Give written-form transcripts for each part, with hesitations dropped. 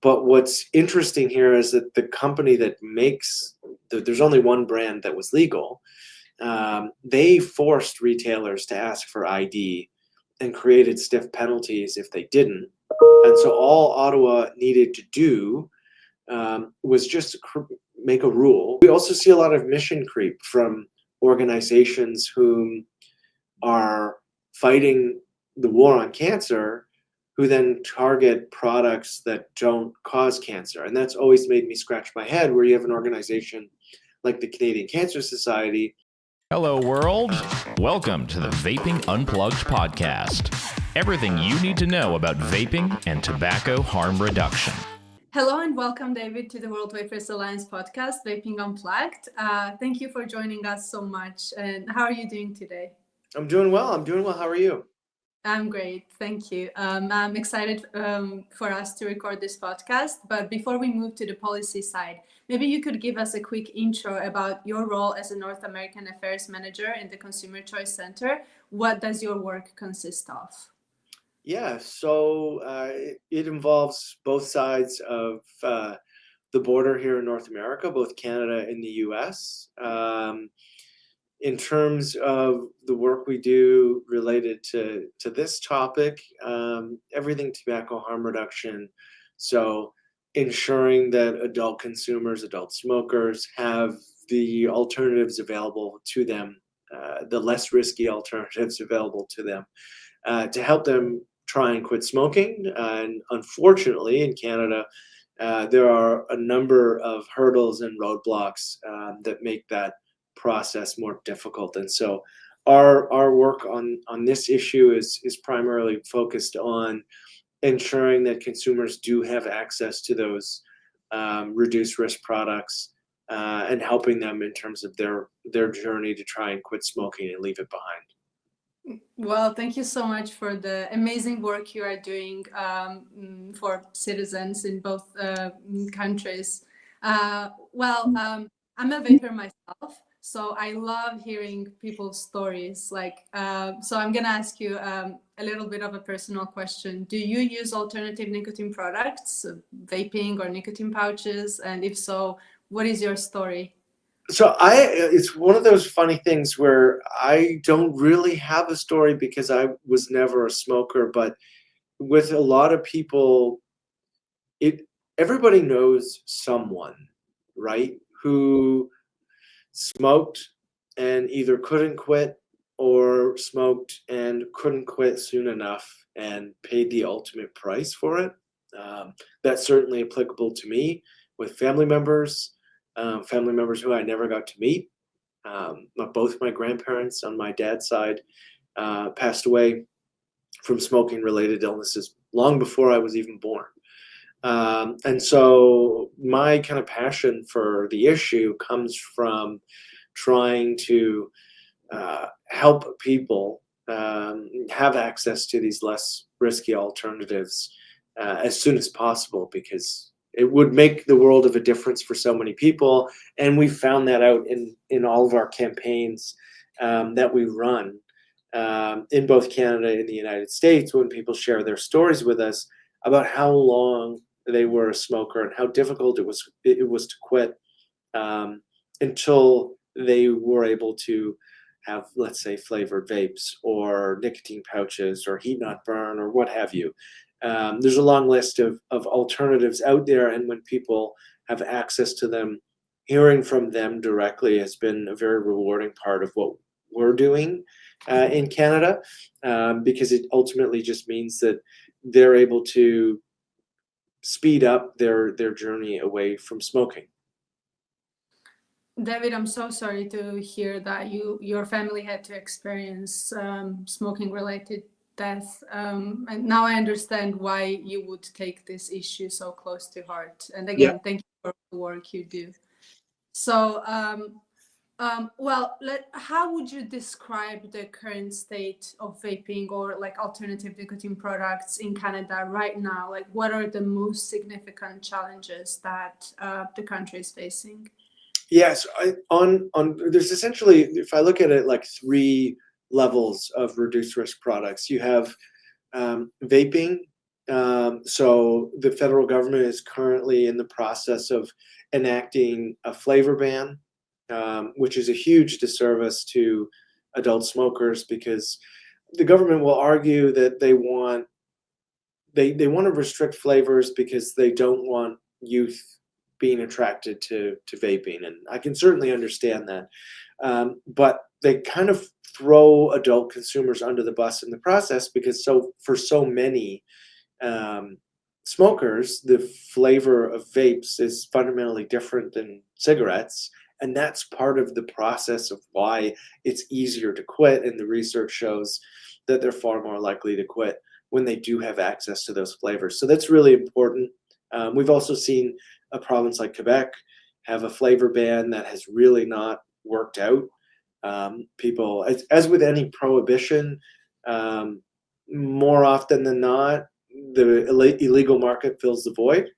But what's interesting here is that the company that makes, there's only one brand that was legal. They forced retailers to ask for ID and created stiff penalties if they didn't. And so all Ottawa needed to do was just make a rule. We also see a lot of mission creep from organizations who are fighting the war on cancer, who then target products that don't cause cancer. And that's always made me scratch my head, where you have an organization like the Canadian Cancer Society. Hello, world. Welcome to the Vaping Unplugged podcast. Everything you need to know about vaping and tobacco harm reduction. Hello and welcome, David, to the World Vapers Alliance podcast, Vaping Unplugged. Thank you for joining us so much. And how are you doing today? I'm doing well. How are you? I'm great. Thank you. I'm excited for us to record this podcast. But before we move to the policy side, maybe you could give us a quick intro about your role as a North American Affairs Manager in the Consumer Choice Center. What does your work consist of? Yeah, so it involves both sides of the border here in North America, both Canada and the US. In terms of the work we do related to this topic, everything tobacco harm reduction. So ensuring that adult consumers, adult smokers have the alternatives available to them, the less risky alternatives available to them, to help them try and quit smoking. And unfortunately, in Canada, there are a number of hurdles and roadblocks that make that process more difficult. And so our work on this issue is primarily focused on ensuring that consumers do have access to those reduced risk products and helping them in terms of their journey to try and quit smoking and leave it behind. Well, thank you so much for the amazing work you are doing for citizens in both countries. I'm a vapor myself, so I love hearing people's stories. So I'm gonna ask you a little bit of a personal question. Do you use alternative nicotine products, vaping or nicotine pouches? And if so, what is your story? So it's one of those funny things where I don't really have a story because I was never a smoker, but with a lot of people, everybody knows someone, right, who smoked and either couldn't quit or smoked and couldn't quit soon enough and paid the ultimate price for it. That's certainly applicable to me with family members who I never got to meet. Both my grandparents on my dad's side passed away from smoking-related illnesses long before I was even born. And so my kind of passion for the issue comes from trying to help people have access to these less risky alternatives as soon as possible, because it would make the world of a difference for so many people. And we found that out in all of our campaigns that we run in both Canada and the United States, when people share their stories with us about how long they were a smoker and how difficult it was to quit until they were able to have, let's say, flavored vapes or nicotine pouches or heat not burn or what have you. There's a long list of alternatives out there, and when people have access to them, hearing from them directly has been a very rewarding part of what we're doing in Canada, because it ultimately just means that they're able to speed up their journey away from smoking. David, I'm so sorry to hear that your family had to experience smoking-related death. And now I understand why you would take this issue so close to heart. And again, Thank you for the work you do. So, how would you describe the current state of vaping or like alternative nicotine products in Canada right now? Like, what are the most significant challenges that the country is facing? Yes, there's essentially, if I look at it, like three levels of reduced risk products. You have vaping, So the federal government is currently in the process of enacting a flavor ban, which is a huge disservice to adult smokers, because the government will argue that they want to restrict flavors because they don't want youth being attracted to vaping, and I can certainly understand that. But they kind of throw adult consumers under the bus in the process, because for so many smokers, the flavor of vapes is fundamentally different than cigarettes, and that's part of the process of why it's easier to quit. And the research shows that they're far more likely to quit when they do have access to those flavors. So that's really important. We've also seen a province like Quebec have a flavor ban that has really not worked out. People, as with any prohibition, more often than not, the illegal market fills the void,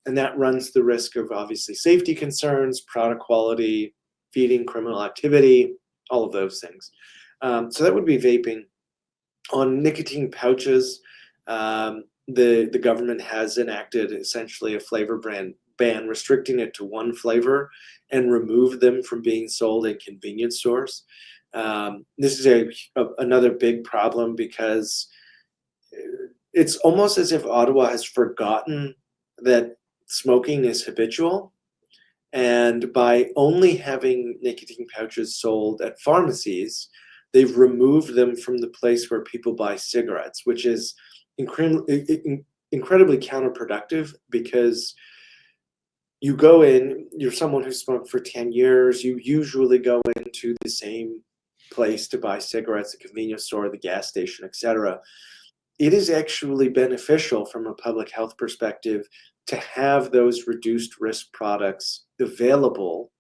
and that runs the risk of obviously safety concerns, product quality, feeding criminal activity, all of those things. So that would be vaping. On nicotine pouches, the government has enacted essentially a flavor ban, restricting it to one flavor and remove them from being sold in convenience stores. This is another big problem, because it's almost as if Ottawa has forgotten that smoking is habitual. And by only having nicotine pouches sold at pharmacies, they've removed them from the place where people buy cigarettes, which is incredibly counterproductive, because you go in, you're someone who smoked for 10 years, you usually go into the same place to buy cigarettes, the convenience store, the gas station, etc. It is actually beneficial from a public health perspective to have those reduced risk products available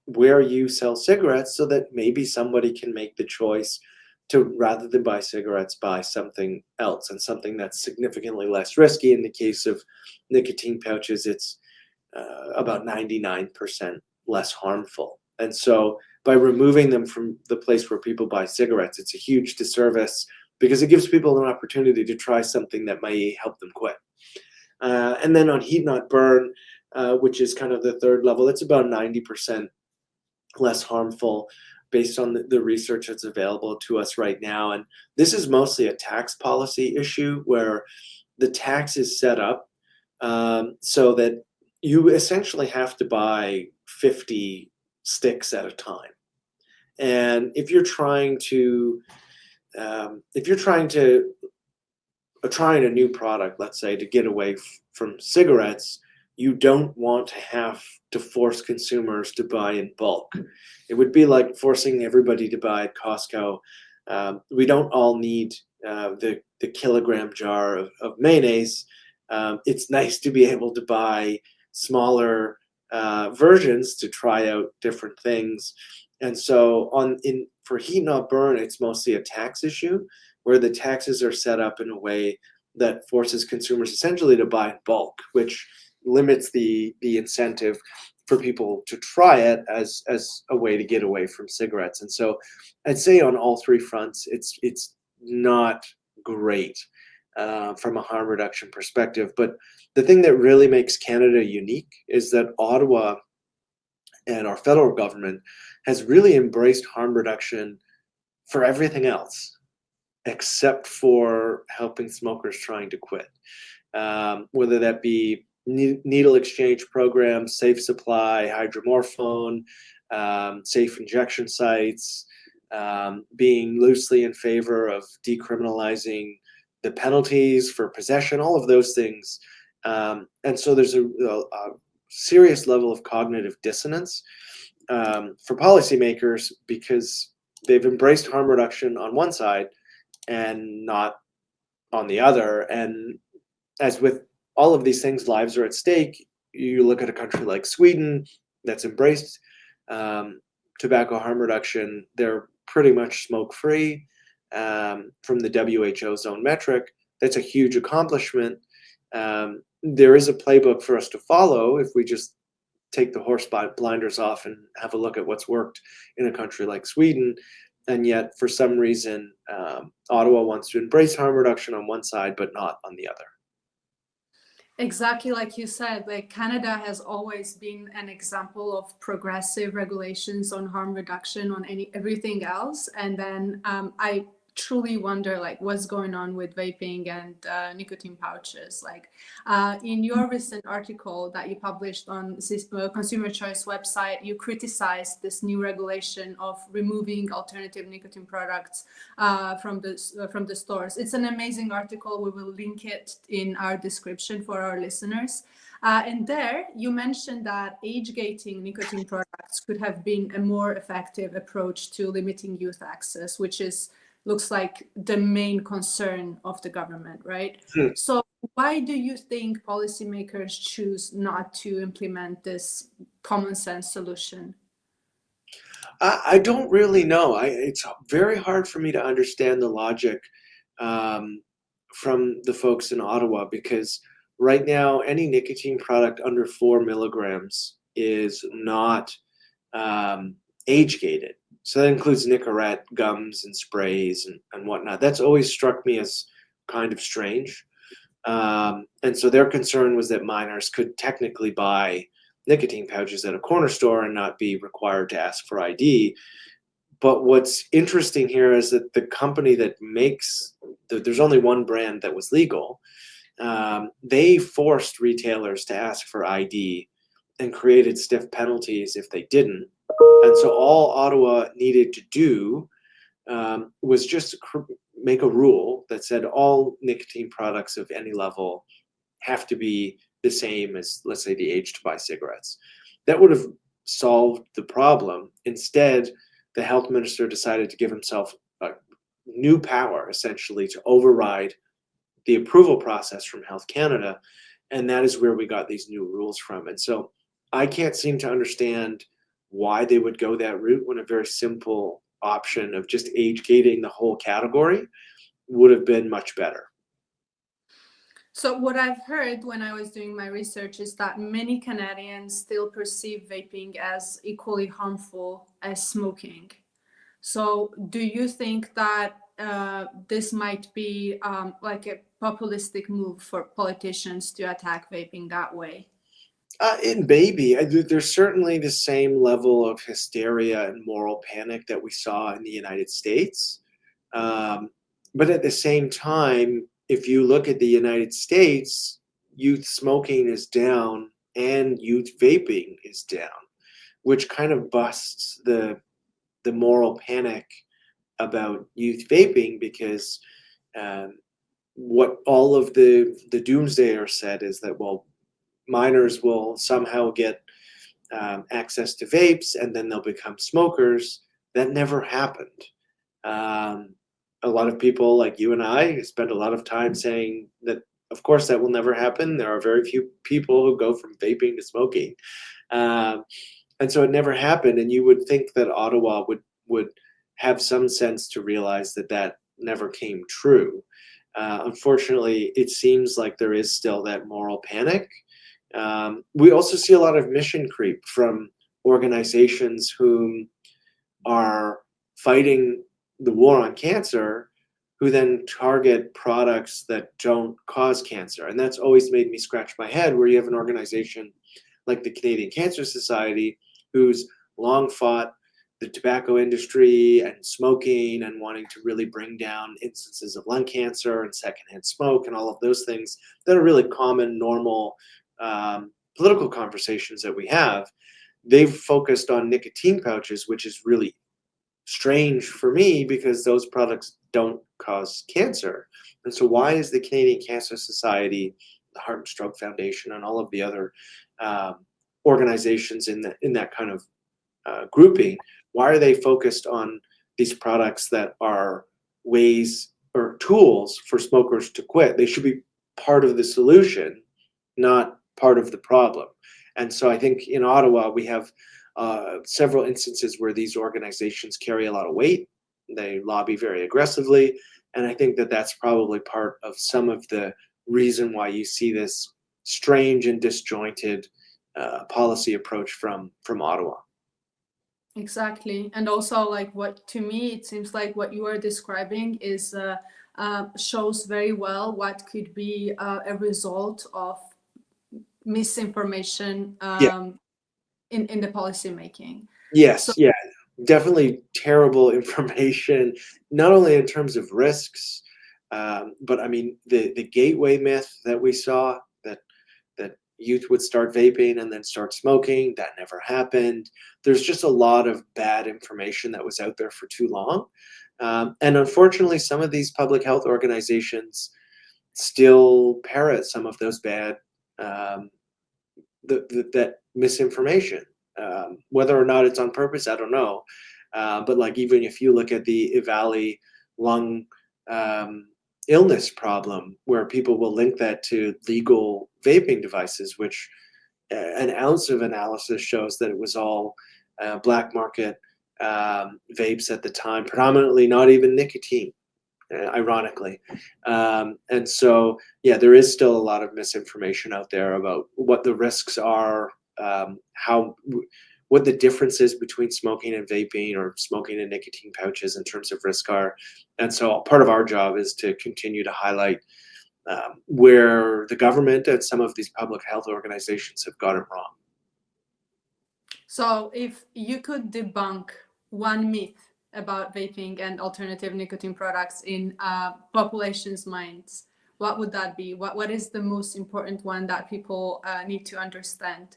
where you sell cigarettes, so that maybe somebody can make the choice to, rather than buy cigarettes, buy something else, and something that's significantly less risky. In the case of nicotine pouches, it's about 99% less harmful. And so by removing them from the place where people buy cigarettes, it's a huge disservice, because it gives people an opportunity to try something that may help them quit. And then on heat not burn, which is kind of the third level, it's about 90% less harmful based on the research that's available to us right now. And this is mostly a tax policy issue, where the tax is set up so that you essentially have to buy 50 sticks at a time. And if you're trying trying a new product, let's say, to get away from cigarettes, you don't want to have to force consumers to buy in bulk. It would be like forcing everybody to buy at Costco. We don't all need the kilogram jar of mayonnaise. It's nice to be able to buy smaller versions to try out different things. And so for heat not burn, it's mostly a tax issue, where the taxes are set up in a way that forces consumers essentially to buy in bulk, which limits the incentive for people to try it as a way to get away from cigarettes. And so I'd say on all three fronts, it's not great from a harm reduction perspective. But the thing that really makes Canada unique is that Ottawa and our federal government has really embraced harm reduction for everything else, except for helping smokers trying to quit. Whether that be needle exchange programs, safe supply, hydromorphone, safe injection sites, being loosely in favor of decriminalizing the penalties for possession, all of those things. And so there's a serious level of cognitive dissonance for policymakers, because they've embraced harm reduction on one side and not on the other. And as with all of these things, lives are at stake. You look at a country like Sweden that's embraced tobacco harm reduction. They're pretty much smoke-free from the WHO's own metric. That's a huge accomplishment. There is a playbook for us to follow if we just take the horse blinders off and have a look at what's worked in a country like Sweden. and yet for some reason, Ottawa wants to embrace harm reduction on one side, but not on the other. Exactly like you said, like Canada has always been an example of progressive regulations on harm reduction on everything else. And then I truly wonder like what's going on with vaping and nicotine pouches. Like in your recent article that you published on Consumer Choice website, you criticized this new regulation of removing alternative nicotine products from the stores. It's an amazing article. We will link it in our description for our listeners. And there you mentioned that age gating nicotine products could have been a more effective approach to limiting youth access, which looks like the main concern of the government, right? So why do you think policymakers choose not to implement this common sense solution? I don't really know. It's very hard for me to understand the logic from the folks in Ottawa, because right now any nicotine product under 4 milligrams is not age gated. So that includes Nicorette, gums, and sprays and whatnot. That's always struck me as kind of strange. And so their concern was that minors could technically buy nicotine pouches at a corner store and not be required to ask for ID. But what's interesting here is that the company that makes, there's only one brand that was legal. They forced retailers to ask for ID and created stiff penalties if they didn't. And so all Ottawa needed to do was just make a rule that said all nicotine products of any level have to be the same as, let's say, the age to buy cigarettes. That would have solved the problem. Instead, the health minister decided to give himself a new power, essentially, to override the approval process from Health Canada. And that is where we got these new rules from. And so I can't seem to understand why they would go that route when a very simple option of just age gating the whole category would have been much better. So what I've heard when I was doing my research is that many Canadians still perceive vaping as equally harmful as smoking. So do you think that this might be like a populistic move for politicians to attack vaping that way? It may be. There's certainly the same level of hysteria and moral panic that we saw in the United States. But at the same time, if you look at the United States, youth smoking is down and youth vaping is down, which kind of busts the moral panic about youth vaping, because what all of the doomsdayers said is that, well, minors will somehow get access to vapes and then they'll become smokers. That never happened. A lot of people like you and I spend a lot of time saying that, of course, that will never happen. There are very few people who go from vaping to smoking. And so it never happened. And you would think that Ottawa would have some sense to realize that that never came true. Unfortunately, it seems like there is still that moral panic. We also see a lot of mission creep from organizations who are fighting the war on cancer, who then target products that don't cause cancer. And that's always made me scratch my head, where you have an organization like the Canadian Cancer Society, who's long fought the tobacco industry and smoking and wanting to really bring down instances of lung cancer and secondhand smoke and all of those things that are really common, normal political conversations that we have. They've focused on nicotine pouches, which is really strange for me because those products don't cause cancer. And so why is the Canadian Cancer Society, the Heart and Stroke Foundation, and all of the other organizations in that kind of grouping, why are they focused on these products that are ways or tools for smokers to quit? They should be part of the solution, not part of the problem. And so I think in Ottawa, we have several instances where these organizations carry a lot of weight. They lobby very aggressively. And I think that that's probably part of some of the reason why you see this strange and disjointed policy approach from Ottawa. Exactly. And also, like, what to me, it seems like what you are describing is shows very well what could be a result of misinformation Yeah. in the policy making. So, Yes. Yeah. Definitely terrible information, not only in terms of risks, but I mean the gateway myth that we saw that youth would start vaping and then start smoking. That never happened. There's just a lot of bad information that was out there for too long. And unfortunately, some of these public health organizations still parrot some of those bad, um, that misinformation. Whether or not it's on purpose, I don't know. But like even if you look at the EVALI lung um, illness problem, where people will link that to legal vaping devices, which an ounce of analysis shows that it was all black market vapes at the time, predominantly not even nicotine, ironically. And so, yeah, there is still a lot of misinformation out there about what the risks are, how what the difference is between smoking and vaping or smoking and nicotine pouches in terms of risk are. And so part of our job is to continue to highlight where the government and some of these public health organizations have got it wrong. so if you could debunk one myth about vaping and alternative nicotine products in population's minds, what would that be? What is the most important one that people need to understand?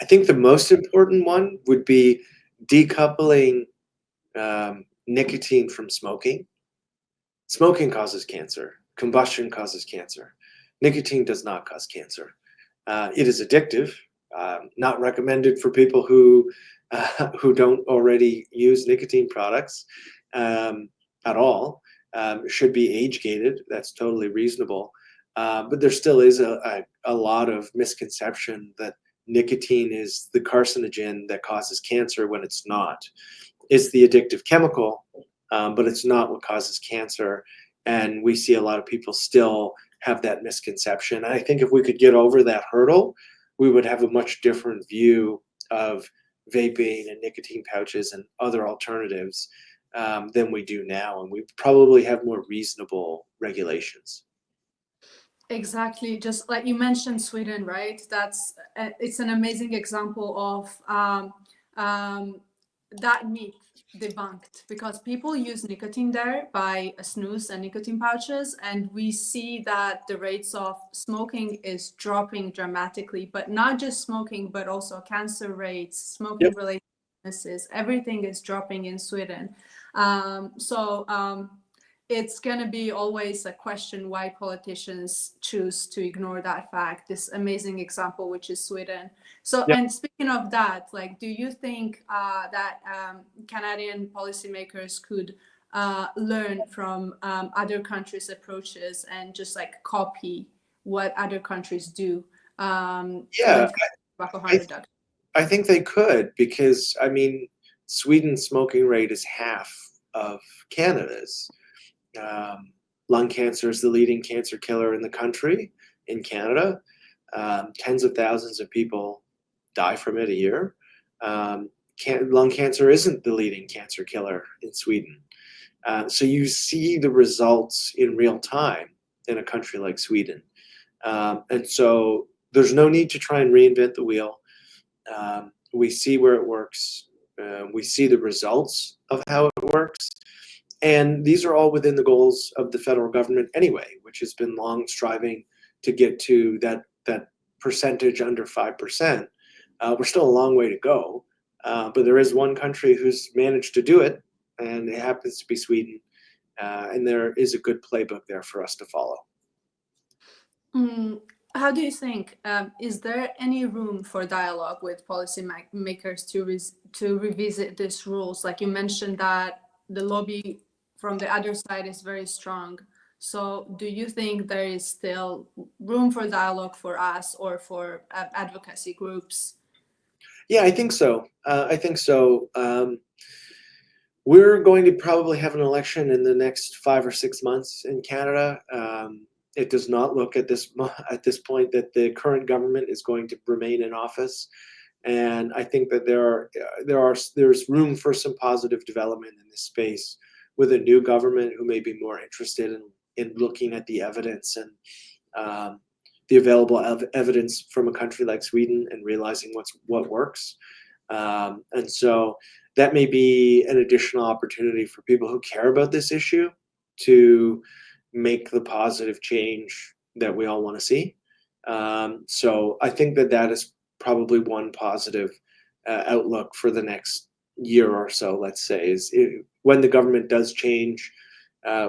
I think the most important one would be decoupling nicotine from smoking. Smoking causes cancer. Combustion causes cancer. Nicotine does not cause cancer. It is addictive. Not recommended for people who don't already use nicotine products at all. Should be age gated. That's totally reasonable. But there still is a lot of misconception that nicotine is the carcinogen that causes cancer when it's not. It's the addictive chemical, but it's not what causes cancer. And we see a lot of people still have that misconception. I think if we could get over that hurdle, we would have a much different view of vaping and nicotine pouches and other alternatives than we do now. And we probably have more reasonable regulations. Exactly. Just like you mentioned Sweden, right? That's it's an amazing example of that myth debunked, because people use nicotine there by snus and nicotine pouches, and we see that the rates of smoking is dropping dramatically, but not just smoking, but also cancer rates, smoking Yep. related illnesses, everything is dropping in Sweden. It's going to be always a question why politicians choose to ignore that fact, this amazing example, which is Sweden. So, Yep. and speaking of that, like, do you think that Canadian policymakers could learn from other countries' approaches and just like copy what other countries do when Yeah, it comes to tobacco harm I, reduction? I think they could, because I mean, Sweden's smoking rate is half of Canada's. Um, Lung cancer is the leading cancer killer in the country, in Canada. Tens of thousands of people die from it a year. Lung cancer isn't the leading cancer killer in Sweden. So you see the results in real time in a country like Sweden. And so there's no need to try and reinvent the wheel. We see where it works. We see the results of how it works. And these are all within the goals of the federal government anyway, which has been long striving to get to that percentage under 5%. We're still a long way to go, but there is one country who's managed to do it, and it happens to be Sweden. And there is a good playbook there for us to follow. How do you think, is there any room for dialogue with policymakers to revisit these rules? Like you mentioned that the lobby from the other side is very strong. So do you think there is still room for dialogue for us or for advocacy groups? Yeah, I think so. We're going to probably have an election in the next 5 or 6 months in Canada. It does not look at this point that the current government is going to remain in office. And I think that there's room for some positive development in this space with a new government who may be more interested in looking at the evidence and the available evidence from a country like Sweden and realizing what works. And so that may be an additional opportunity for people who care about this issue to make the positive change that we all want to see. So I think that is probably one positive outlook for the next year or so, let's say, is when the government does change,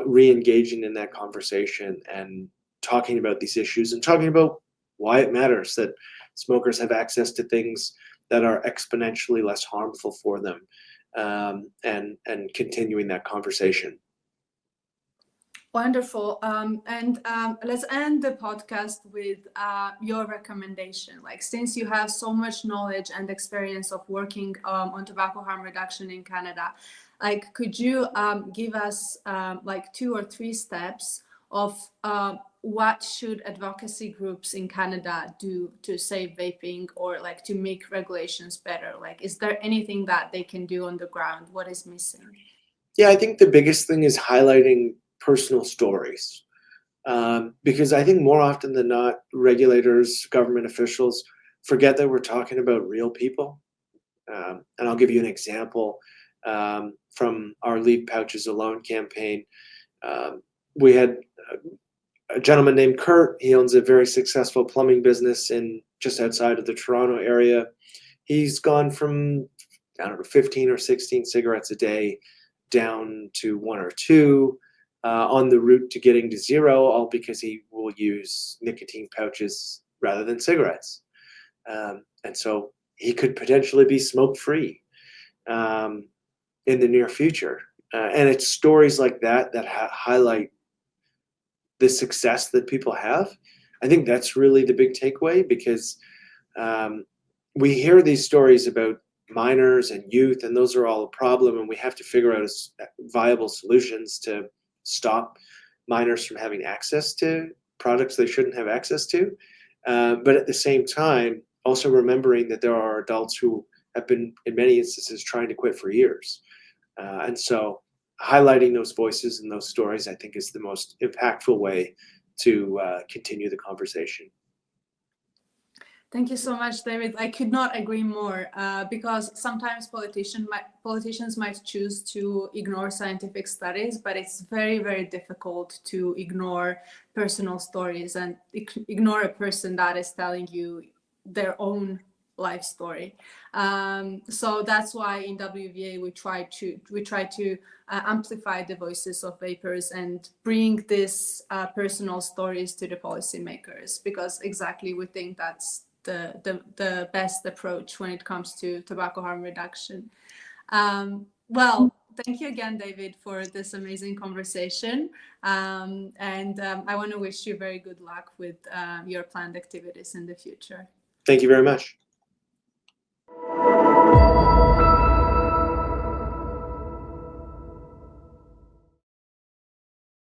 re-engaging in that conversation and talking about these issues and talking about why it matters that smokers have access to things that are exponentially less harmful for them, and continuing that conversation. Wonderful. And let's end the podcast with your recommendation. Like, since you have so much knowledge and experience of working on tobacco harm reduction in Canada, like, could you give us like 2 or 3 steps of what should advocacy groups in Canada do to save vaping, or like to make regulations better? Like, is there anything that they can do on the ground? What is missing? Yeah, I think the biggest thing is highlighting personal stories, because I think more often than not, regulators, government officials forget that we're talking about real people. And I'll give you an example from our Leave Pouches Alone campaign. We had a gentleman named Kurt. He owns a very successful plumbing business in just outside of the Toronto area. He's gone from, I don't know, 15 or 16 cigarettes a day down to 1 or 2. On the route to getting to 0, all because he will use nicotine pouches rather than cigarettes. And so he could potentially be smoke-free in the near future. And it's stories like that that highlight the success that people have. I think that's really the big takeaway, because we hear these stories about minors and youth, and those are all a problem, and we have to figure out viable solutions to stop minors from having access to products they shouldn't have access to. But at the same time, also remembering that there are adults who have been, in many instances, trying to quit for years. And so highlighting those voices and those stories, I think, is the most impactful way to continue the conversation. Thank you so much, David. I could not agree more, because sometimes politicians might choose to ignore scientific studies, but it's very, very difficult to ignore personal stories and ignore a person that is telling you their own life story. So that's why in WVA we try to amplify the voices of vapers and bring these personal stories to the policymakers, because exactly we think that's the best approach when it comes to tobacco harm reduction. Well, thank you again, David, for this amazing conversation. And I want to wish you very good luck with your planned activities in the future. Thank you very much.